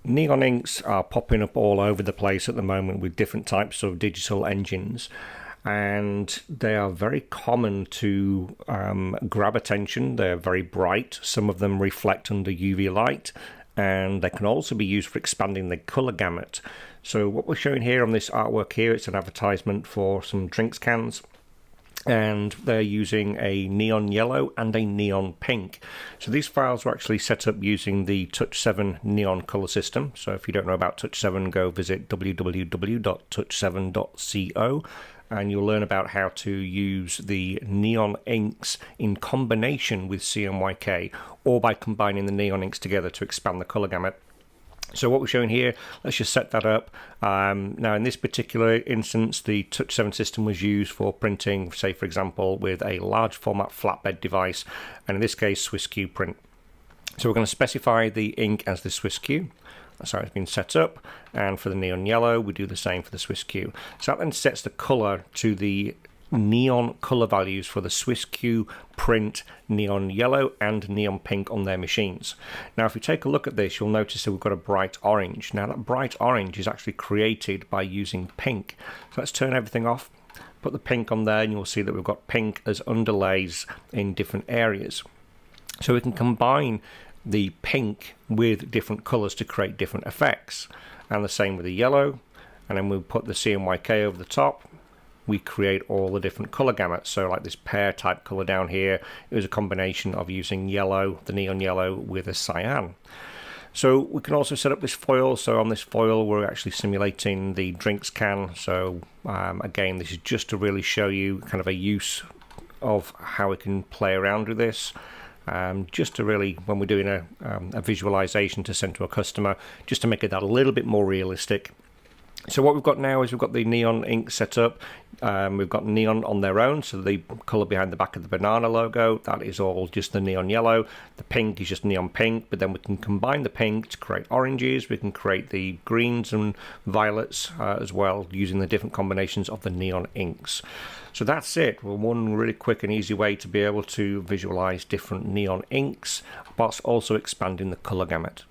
Neon inks are popping up all over the place at the moment with different types of digital engines, and they are very common to grab attention. They're very bright. Some of them reflect under UV light, and they can also be used for expanding the color gamut. So what we're showing here on this artwork here, it's an advertisement for some drinks cans, and they're using a neon yellow and a neon pink. So these files were actually set up using the Touch 7 neon color system. So if you don't know about Touch 7, go visit www.touch7.co and you'll learn about how to use the neon inks in combination with CMYK, or by combining the neon inks together to expand the color gamut. So what we're showing here, let's just set that up. Now in this particular instance, the Touch 7 system was used for printing, say for example, with a large format flatbed device, and in this case SwissQ print. So we're going to specify the ink as the SwissQ. That's how it's been set up, and for the neon yellow we do the same for the SwissQ. So that then sets the color to the neon color values for the SwissQ print neon yellow and neon pink on their machines. Now if you take a look at this, you'll notice that we've got a bright orange. Now that bright orange is actually created by using pink. So let's turn everything off, put the pink on there, and you'll see that we've got pink as underlays in different areas. So we can combine the pink with different colors to create different effects, and the same with the yellow, and then we'll put the CMYK over the top. We create all the different color gamuts. So like this pear type color down here, it was a combination of using yellow, the neon yellow, with a cyan. So we can also set up this foil. So on this foil we're actually simulating the drinks can. So again, this is just to really show you kind of a use of how we can play around with this. Just to really, when we're doing a visualization to send to a customer, just to make it that a little bit more realistic. So what we've got now is we've got the neon ink set up. We've got neon on their own, so the color behind the back of the banana logo, that is all just the neon yellow. The pink is just neon pink, but then we can combine the pink to create oranges. We can create the greens and violets as well, using the different combinations of the neon inks. So that's it. Well, one really quick and easy way to be able to visualize different neon inks, whilst also expanding the color gamut.